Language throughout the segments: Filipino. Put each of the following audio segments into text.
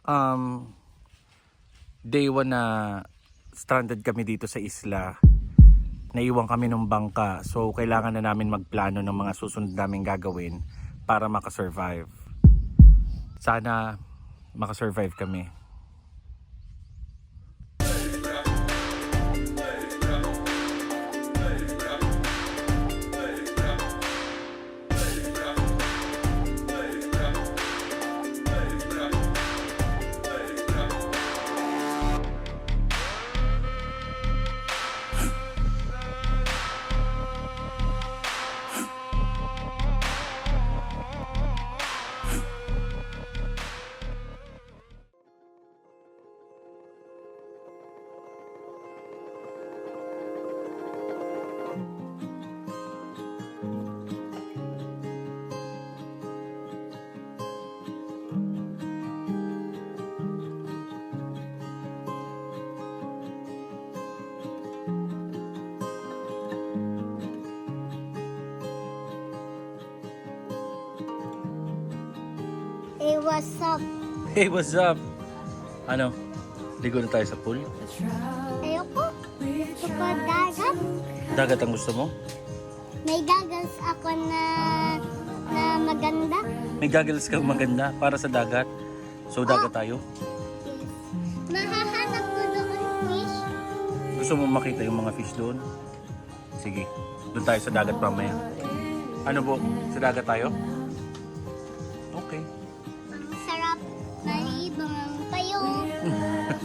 Um, Day 1 na stranded kami dito sa isla. Naiwan kami ng bangka. So kailangan na namin magplano ng mga susunod naming gagawin para makasurvive. Sana makasurvive kami. Hey, what's up? Hey, what's up? Ano? Ligo na tayo sa pool? Ayoko. Gusto ko dagat. Dagat ang gusto mo? May goggles ako na maganda. May goggles kang maganda para sa dagat. So dagat tayo? Mahahanap ko doon fish. Gusto mo makita yung mga fish doon? Sige, doon tayo sa dagat mamaya. Ano po? Sa dagat tayo? Okay. Ang sarap. Malibang ang payo.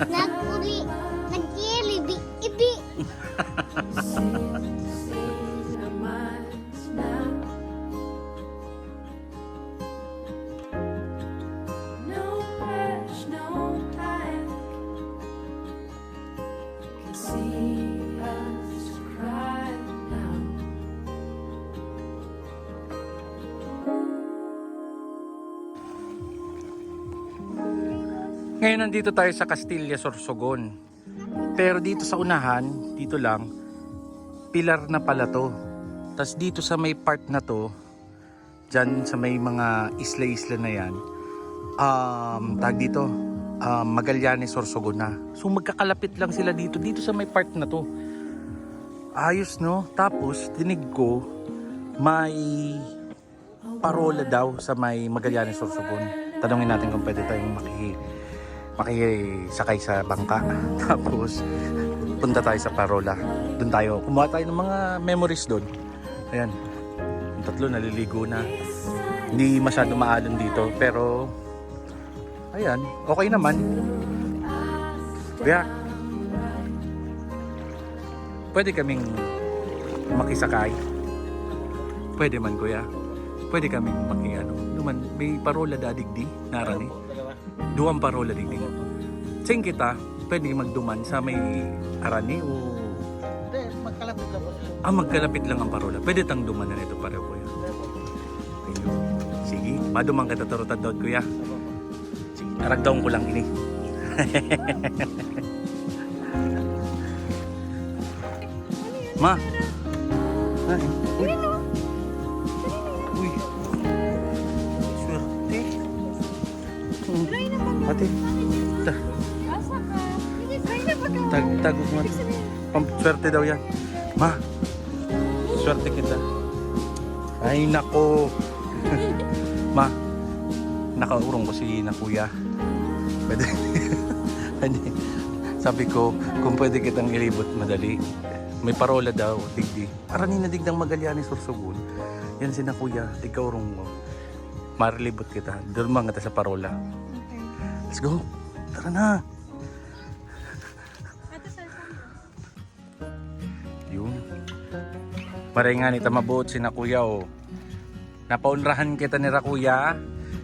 Nag-uli. Nag-iibi-ibi. Ngayon nandito tayo sa Castilla, Sorsogon. Pero dito sa unahan, dito lang, pilar na pala to. Tapos dito sa may part na to, dyan sa may mga isla-isla na yan, tag dito, Magallanes, Sorsogon na. So magkakalapit lang sila dito, dito sa may part na to. Ayos no? Tapos dinig ko, may parola daw sa may Magallanes, Sorsogon. Tanungin natin kung pwede tayong makisakay sa bangka. Tapos punta tayo sa parola. Doon tayo, kumuha tayo ng mga memories doon. Ayan, yung tatlo naliligo na. Hindi masyado maalon dito, pero ayan, okay naman. Kaya pwede kaming makisakay. Pwede man kuya. Pwede kaming makiano. Naman may parola dadigdi narani. Duwang parola digdi. Sing kita, pwede magduman sa may arani o Hindi, magkalapit lang po sila. magkalapit lang ang parola. Pwede tang duman na nito pareho kuya. Ayun. Sige, madumang kita tarutan daw kuya. Sige, aragdaw ko lang ini. Ma. Ay. Uy. Uy. Swerte. Ate. Tago mo. Swerte daw yan. Ma. Swerte kita. Ay nako. Ma. Nakaurong ko si na kuya. Pwede. Sabi ko, kung pwede kitang ilibot madali. May parola daw, digdi. Arani na digdang Magallanes, Sorsogon. Yan si na kuya, ikaurong mo. Marilibot kita. Durmang kita sa parola. Okay. Let's go. Tara na. Yun. Maringan ita mabuot si na kuya oh. Napaunrahan kita ni Rakuya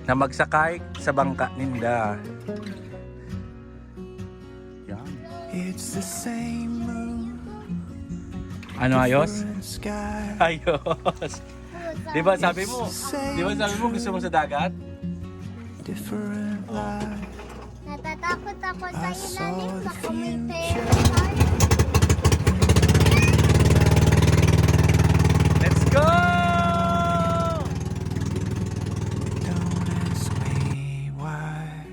na magsakay sa bangka ninda. Yan. It's the same moon, Ano ayos? sky. Ayos. Di ba sabi mo gusto mo sa dagat? Different light. Natatakot ako sa I saw ilalim. the Baka may future. pera. Let's go! Don't ask me why.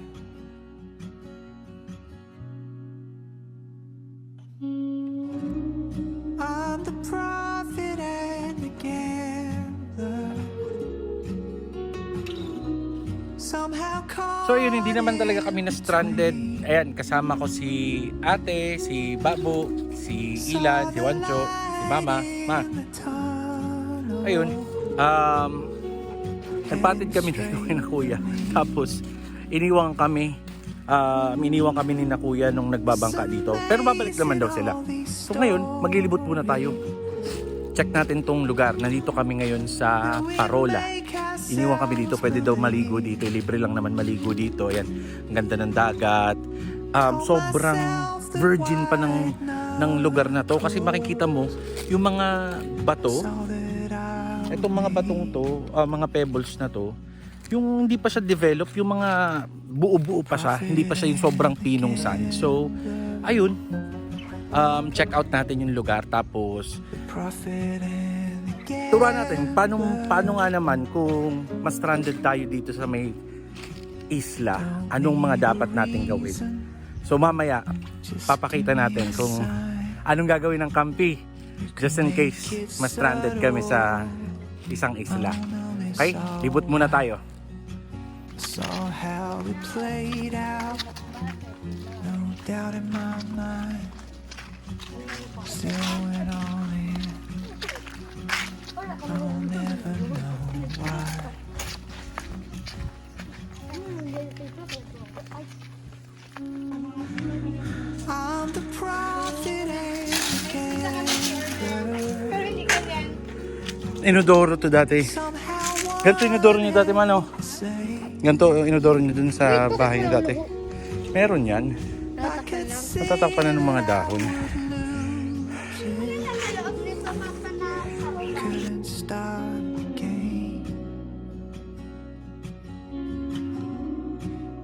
So ayun, hindi naman talaga kami na stranded. Ayan, kasama ko si ate, si Babo, si Ilan, si Wancho, si Mama. Ayun, nagpatid kami dito kay na kuya. Tapos, iniwan kami ni na kuya nung nagbabangka dito. Pero babalik naman daw sila. So ngayon, maglilibot muna tayo. Check natin tong lugar. Nandito kami ngayon sa Parola. Iniwan kami dito. Pwede daw maligo dito. Libre lang naman maligo dito. Ayan. Ang ganda ng dagat. Sobrang virgin pa ng lugar na to. Kasi makikita mo, yung mga bato, itong mga batong to, mga pebbles na to, yung hindi pa siya develop, yung mga buo-buo pa siya, hindi pa siya yung sobrang pinong sand. So, ayun, check out natin yung lugar. Tapos, turuan natin, paano nga naman kung ma-stranded tayo dito sa may isla, anong mga dapat natin gawin. So, mamaya, papakita natin kung anong gagawin ng kampi just in case ma-stranded kami sa isang isla. Okay? Libot muna tayo. Saw how it played out. No doubt in my mind. Still went on in. I'll never know why. I'm the prophet and the gambler. Inodoro to dati. Somehow Ganito inodoro niyo dati, Mano. say Ganito inodoro niyo dun sa bahay niyo dati. Meron yan. I could see Natatakpan na ng mga dahon. couldn't start the game.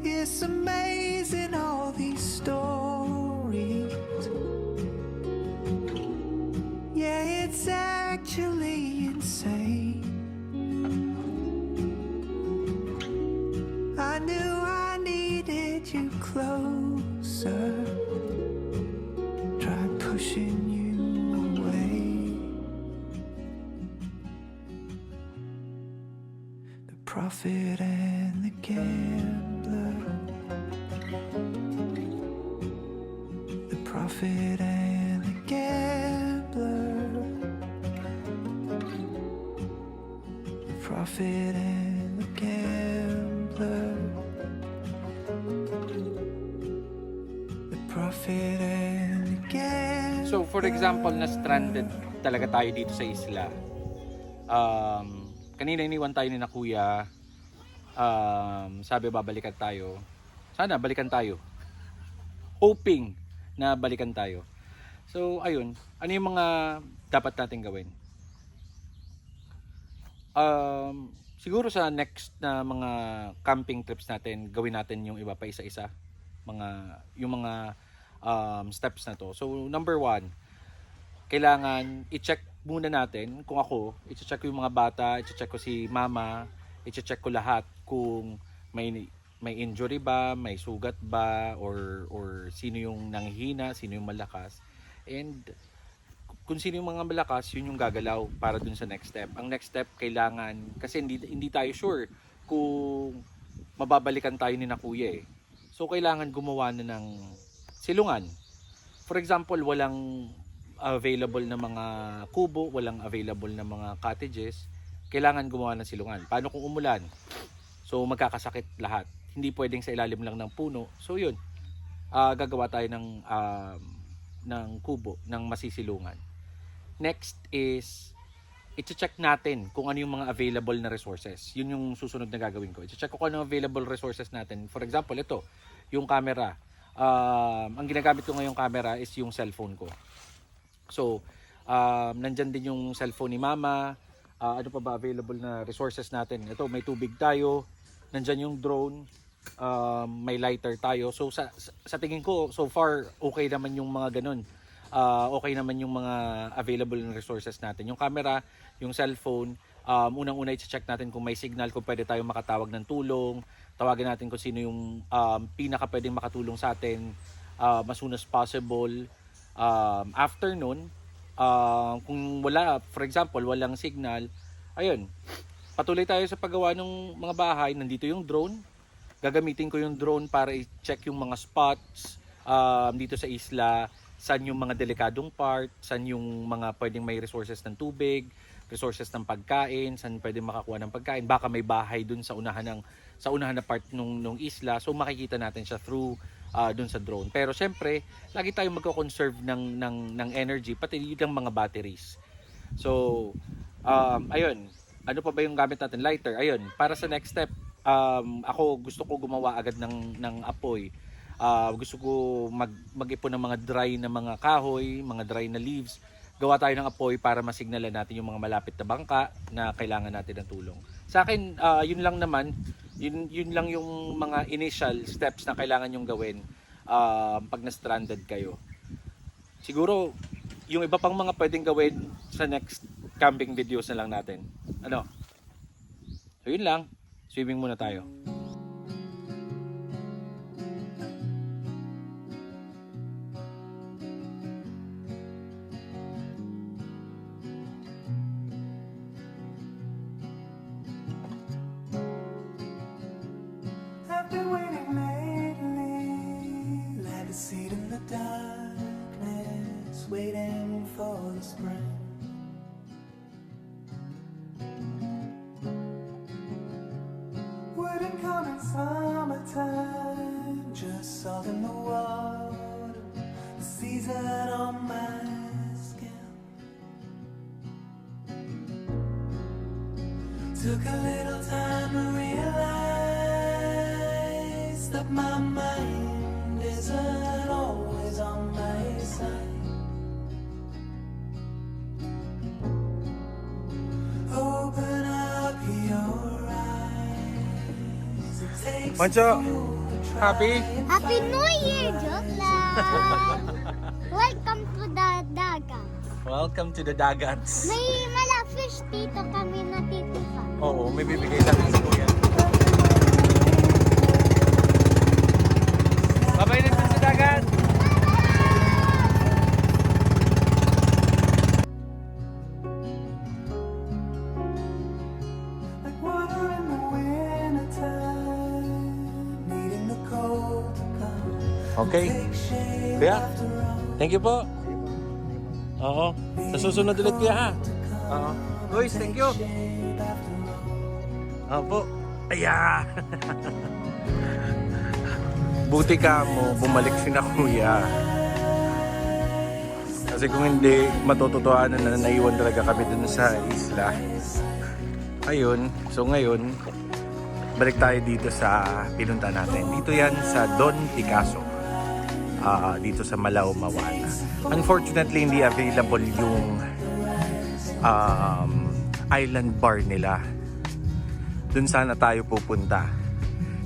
It's amazing all these stories. Yeah, it's actually insane. I knew I needed you closer. Tried pushing you away. The prophet and the gambler. The prophet and the gambler. The prophet and the gambler. The prophet and the gambler. So for example, na stranded talaga tayo dito sa isla. Kanina iniwan tayo ni na kuya. Sabi babalikan tayo. Sana balikan tayo. Hoping na balikan tayo. So ayun, ano yung mga dapat natin gawin? Siguro sa next na mga camping trips natin, gawin natin yung iba pa isa-isa. Yung mga steps na to. So number 1, kailangan i-check muna natin. Kung ako, i-check ko yung mga bata, i-check ko si mama, i-check ko lahat kung may injury ba, may sugat ba, or sino yung nanghihina, sino yung malakas. And kung sino yung mga malakas, yun yung gagalaw para dun sa next step. Ang next step, kailangan, kasi hindi tayo sure kung mababalikan tayo ni na kuya eh. So kailangan gumawa na ng silungan. For example, walang available na mga kubo, walang available na mga cottages, kailangan gumawa ng silungan. Paano kung umulan? So magkakasakit lahat. Hindi pwedeng sa ilalim lang ng puno. So yun, gagawa tayo ng kubo, ng masisilungan. Next is, i-check natin kung ano yung mga available na resources. Yun yung susunod na gagawin ko. I-check ko kung ano available resources natin. For example, ito, yung camera. Ang ginagamit ko ngayong camera is yung cellphone ko. So, nandyan din yung cellphone ni mama. Ano pa ba available na resources natin? Ito, may tubig tayo. Nandyan yung drone. May lighter tayo. So, sa tingin ko, so far, okay naman yung mga ganun. Okay naman yung mga available na resources natin. Yung camera, yung cellphone, unang-una i-check natin kung may signal, kung pwede tayong makatawag ng tulong. Tawagin natin kung sino yung pinaka pwedeng makatulong sa atin as soon as possible. After nun, kung wala, for example, walang signal, ayun, patuloy tayo sa paggawa ng mga bahay. Nandito yung drone. gagamitin ko yung drone para i-check yung mga spots dito sa isla, saan yung mga delikadong part, saan yung mga pwedeng may resources ng tubig, resources ng pagkain, saan pwedeng makakuha ng pagkain. Baka may bahay dun sa unahan na part nung isla. So makikita natin siya through dun sa drone. Pero syempre, lagi tayong magko-conserve ng energy, pati yung mga batteries. So, ayun. Ano pa ba yung gamit natin? Lighter. Ayun. Para sa next step, ako gusto ko gumawa agad ng apoy. Gusto ko mag-ipon ng mga dry na mga kahoy, mga dry na leaves. Gawa tayo ng apoy para masignalan natin yung mga malapit na bangka na kailangan natin ng tulong. Sa akin, yun lang naman. Yun lang yung mga initial steps na kailangan yung gawin pag na-stranded kayo. Siguro, yung iba pang mga pwedeng gawin sa next camping videos na lang natin. Ano? So yun lang. Swimming muna tayo. I've been waiting lately, like a seed in the darkness, waiting for the spring. Wouldn't come in summertime, just salt in the water, the season on my skin. Took a little time to realize that my mind isn't always on my side. Open up your eyes. It takes Pancho, happy? Happy New Year! Joke lang! Welcome to the dagat. Welcome to the dagats. May malafish dito kami natitipan. Oo, may bibigay lang sa kuya. Babay na sa dagat! like water in the wintertime, needing the cold to come. Okay. Take shape Kuya, after all. thank you po. Oo. Sa susunod ulit kuya ha. Oo. Guys, thank you. Shape after all. Opo. Aya. Buti ka mo, bumalik si na kuya. Kasi kung hindi, matututuhanan na naiwan talaga kami dun sa isla. Ayun, so ngayon, balik tayo dito sa pinunta natin. Dito yan sa Don Picasso. Dito sa Malao, Mawala. Unfortunately, hindi available yung island bar nila. Dun sana tayo pupunta.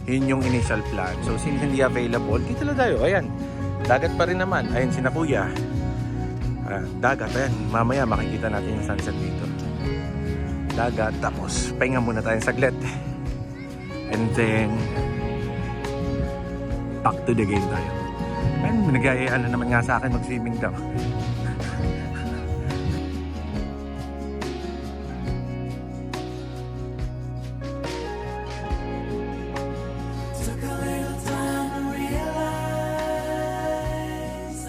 Yun yung initial plan. So since hindi available, dito lang tayo. Ayan, dagat pa rin naman. Ayan, sina kuya. Dagat, ayan. Mamaya makikita natin yung sunset dito. Dagat, tapos pahinga muna tayo saglit. And then back to the game tayo. Ayun, nag-iayaan na naman nga sa akin mag-swimming daw. Took a little time to realize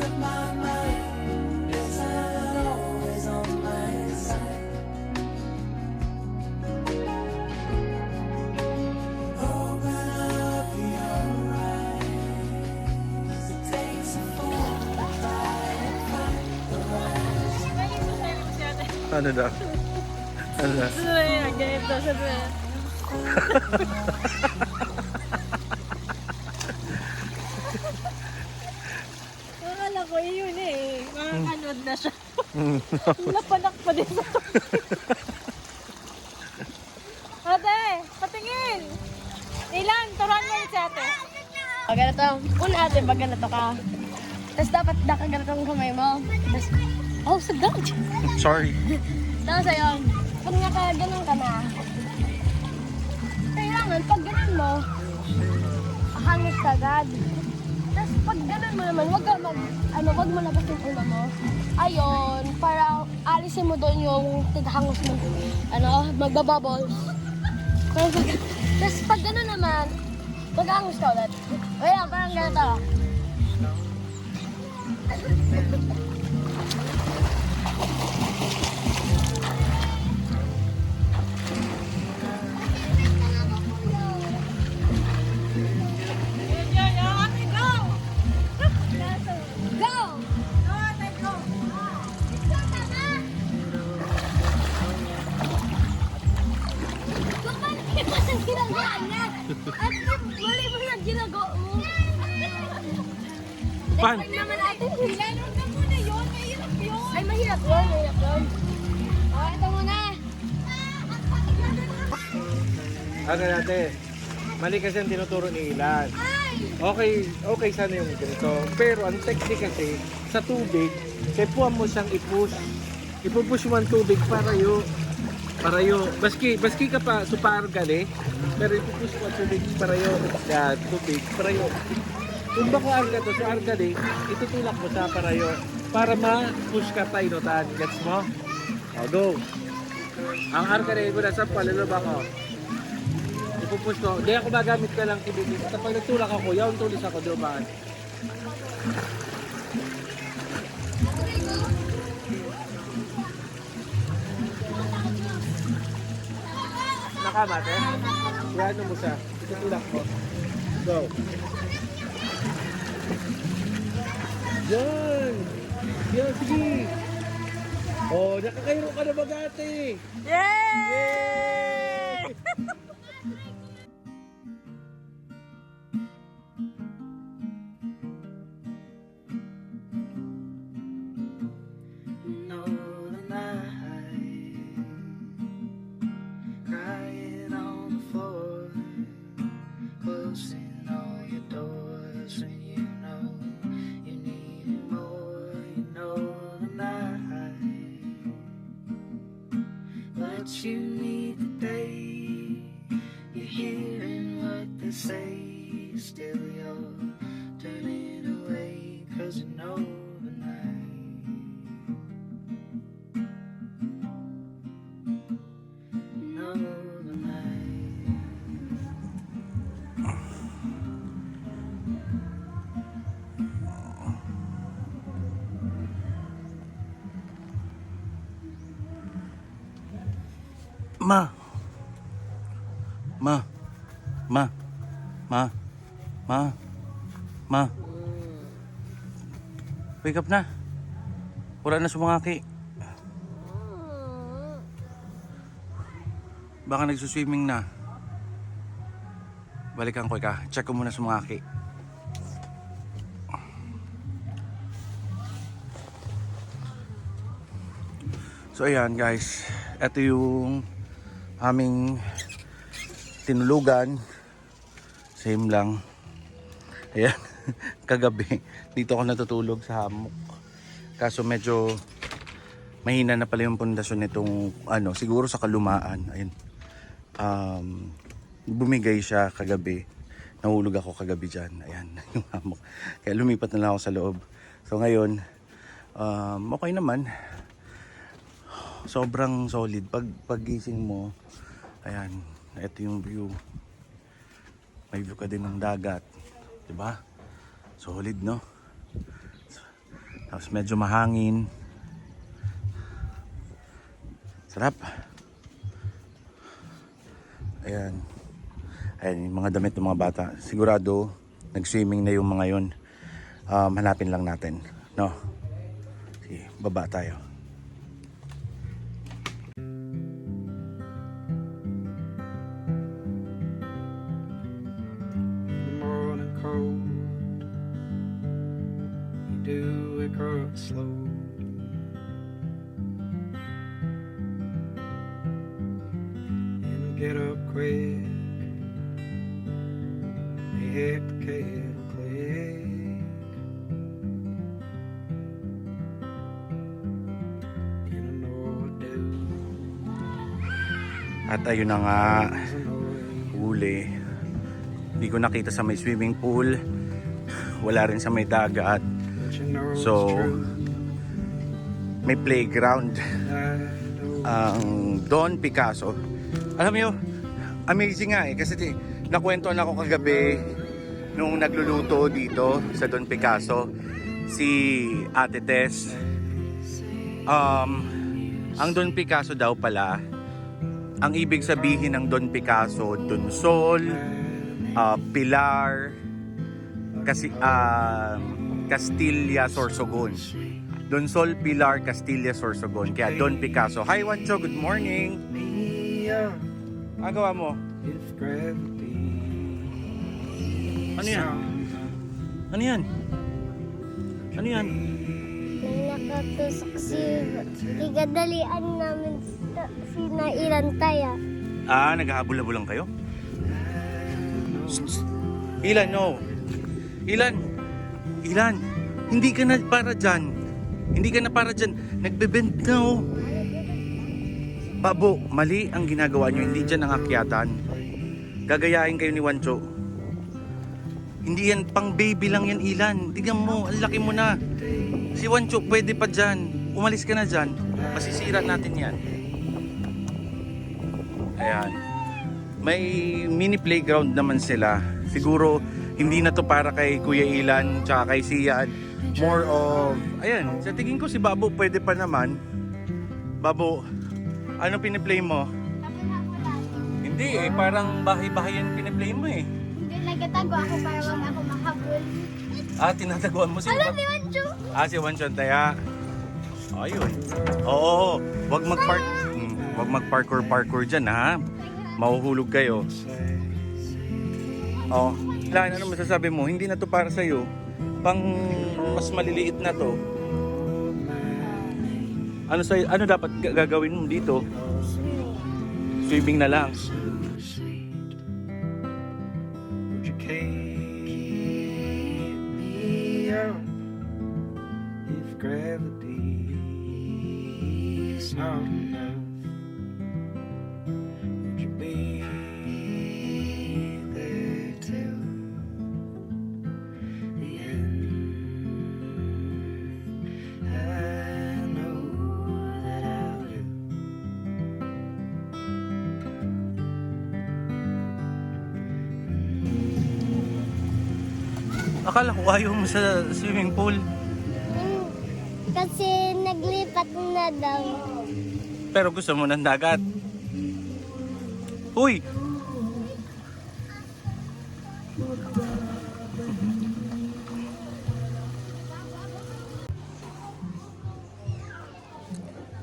that my mind isn't always on my side. Open up your eyes. It takes a fool to find the right. Ano daw? Ano daw? Ganito sa akala ko yun eh. Makakanood na siya. Napanak pa din sa Ate, patingin! Ilan? Turuan mo si ate. O, ganito. Una ate, pag ganito ka. Tapos dapat ganito ang kamay mo. Tapos, oh, sagad. Sorry. Tapos ayun, pag nakaganon ka na, kailangan, pag ganon mo, hangit ka agad. Tapos pag ganon mo naman, wag mo labas yung ulo mo. Ayun, para alisin mo doon yung tighangos mo. Magbabubbles. Tapos pag ganon naman, Mag-angos ka ulit. Wala, parang ganito. Go! Bakit ang ginagawa niya? At mali mo na ginagawa mo. Pan? Next time naman natin. Lalo na muna yun. Mahirap yun. Ay, mahirap yun. Mahirap yun. Oh, ito muna. Ano natin? Mali kasi ang tinuturo ni Ilan. Okay sana yung ganito. Pero ang technique kasi, sa tubig, kepuan mo siyang i-push. Ipupush mo ang tubig parayo. Baski ka pa supar gali, pero ipupush mo ang tubig parayo. Yan, tubig parayo. Kung baka arga to, sa arga di, itutulak mo sa parayo para ma-push ka tayo notan. Gets mo? O, go. Ang arga di, muna sa palulubak ko. Ipupush ko. Di ako magamit ka lang tibibig. At pag nagtulak ako, yawn tulis ako dumaan. Nakamate? Yan mo siya. Itutulak mo. Go. Yan! Yan, sige! Oh, nakakairo ka na bagate! Yay! know the night, crying on the floor, closing all your doors when you know you need more. You know the night, but you need the day. You're hearing what they say, still you're turning away 'cause you know the night. Know the night. Ma. Ma. Ma. Ma. Ma. Ma. Wake up na. Wala na sumangaki. Baka nagsuswimming na. Balikan ko ka. Check ko muna sumangaki. So ayan guys. Ito yung aming tinulugan. Same lang. Ayan. Kagabi. Dito ako natutulog sa hammock. Kaso medyo mahina na pala yung pundasyon nitong ano, siguro sa kalumaan. Ayun. Bumigay siya kagabi. Nahulog ako kagabi dyan. Ayan, yung hammock. Kaya lumipat na lang ako sa loob. So ngayon, okay naman. Sobrang solid. Paggising mo, ayan, ito yung view. May view ka din ng dagat. Diba? Solid, no? Tapos medyo mahangin. Sarap. Ayan. Ayan, yung mga damit ng mga bata. Sigurado, nag-swimming na yung mga yun. Hanapin lang natin. No? Sige, baba tayo. The morning cold, you do wake up slow. And get up quick, they hit the kettle click. And I know what to do. At ayun na nga, There's an way. huli. Hindi ko nakita sa may swimming pool. Wala rin sa may dagat. But you know So, it's true. may playground. I know Ang Don Picasso. Alam mo, amazing nga eh. Kasi nakwentuhan ako kagabi nung nagluluto dito sa Don Picasso, si Ate Tess. Ang Don Picasso daw pala, ang ibig sabihin ng Don Picasso, Donsol, Pilar, Castilla, Sorsogon. Donsol, Pilar, Castilla, Sorsogon. Kaya Don Picasso. Hi, Wancho. Good morning. Agawa mo? If gravity Ano yan? Ano yan? Ano yan? May nakatusok si Igadalian namin si Nailan Taya. Naghahabol-habol lang kayo? Ilan, no? Ilan? Hindi ka na para dyan. Hindi ka na para dyan. Nagbe-bend na, oh. Babo, mali ang ginagawa nyo. Hindi dyan ang akyatan. Gagayahin kayo ni Wancho. Hindi yan, pang baby lang yan, Ilan. Tignan mo, ang laki mo na. Si Wancho, pwede pa dyan. Umalis ka na dyan. Masisira natin yan. Ayan. May mini playground naman sila. Siguro, hindi na to para kay Kuya Ilan tsaka kay Sian. More of, ayan, sa tingin ko si Babo pwede pa naman. Babo, ano piniplay mo? Hindi eh, parang bahay-bahay yan piniplay mo eh. Hindi, nagtatago ako para wag ako mahabol. Tinataguan mo si Alam ni Wancho. Si Wanchon Taya. Ayun. Oo, wag magparkour dyan ha. Mahuhulog kayo. Ilan, ano masasabi mo? Hindi na to para sa'yo. Pang mas maliliit na to. Ano dapat gagawin mo dito? Swimming na lang. would you keep me young if gravity is not enough? Would you be there till the end? I know that I will. Akala ko ayaw mo sa swimming pool. Kasi naglipat na daw. Pero gusto mo ng dagat. Uy!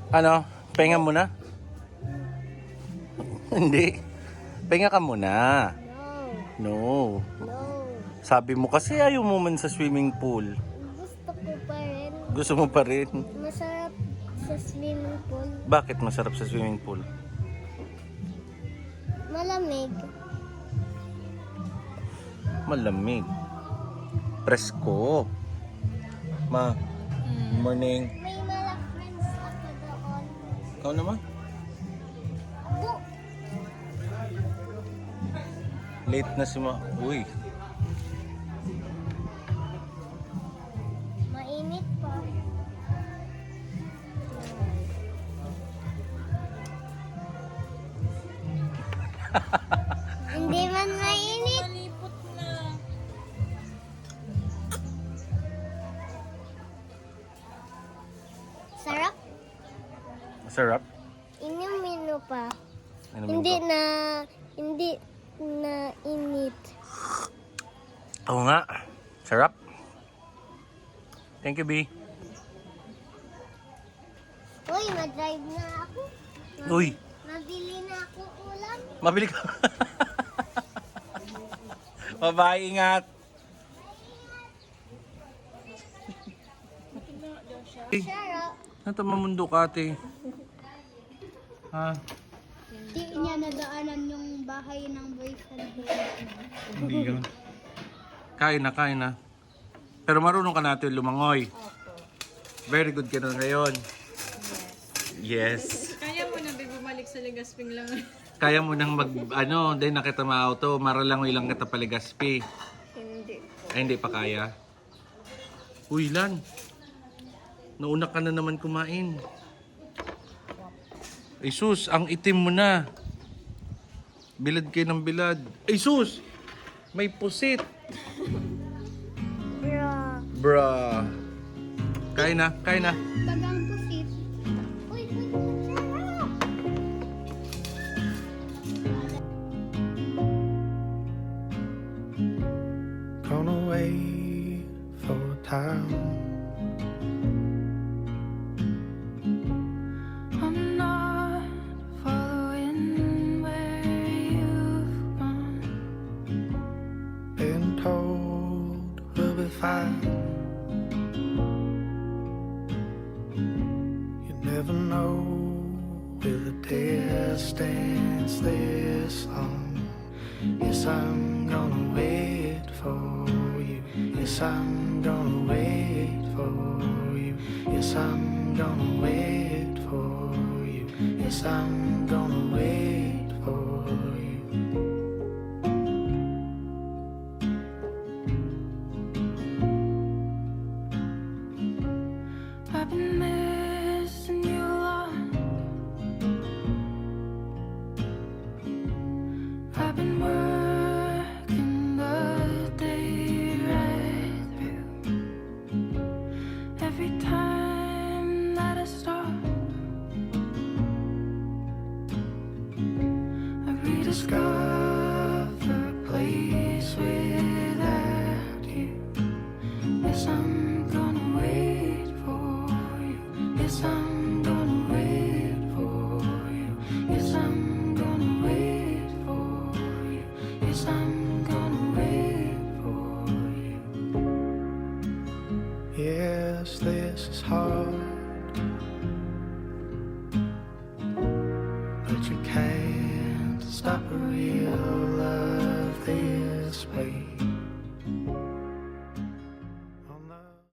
Ano? Pahinga muna? Hindi. Pahinga ka muna. No. No. Sabi mo kasi ayaw mo man sa swimming pool. Gusto ko pa rin. Gusto mo pa rin. Masarap sa swimming pool. Bakit masarap sa swimming pool? Malamig. Malamig. Presko. Ma, morning. May mga friends ako doon. Ikaw naman? Ako. Late na si Uy. Mainit pa. Hindi man mainit. Malipot na. Sarap. Masarap? Inumin mo pa. Ano Hindi ba? na init. Oo nga. Sarap. Thank you, B. Uy, madrive na ako. Uy, Mabili na ako ulam. mabili ka. Bye-bye, ingat. Sarap. Ano mamundo ka, ate? Ha? Di niya nadaanan yung bahay ng boyfriend ko. Hindi yun. Kain na. Pero marunong ka natin lumangoy. Very good ka na ngayon. Yes. Kaya mo na bumalik sa Legasping lang. Kaya mo nang din na kita ma-auto, maralangoy lang kita paligaspi. Hindi. Ay, hindi pa kaya. Uy, Lan. Nauna ka na naman kumain. Ay, sus, ang itim mo na. Bilad kayo ng bilad. Ay, sus! May pusit. Bro. Bruh. Kain na, kain na. Dagang pusit. Uy, sarap! Gone away for a time. I'm not following where you've gone. Been told we'll be fine. You never know with a distance this long. Yes, I'm gonna wait for you. Yes, I'm gonna wait for you. Yes, I'm gonna wait for you. Yes, I'm gonna wait for you. I've been missing you a lot. I've been working the day right through. Every time that I stop, I rediscover a place without you. Yes, I'm gonna wait for you. Yes, I'm gonna wait for you. Yes, I'm gonna wait for you. Yes, I'm gonna wait for you. Yes, this is hard, but you can't stop a real love this way.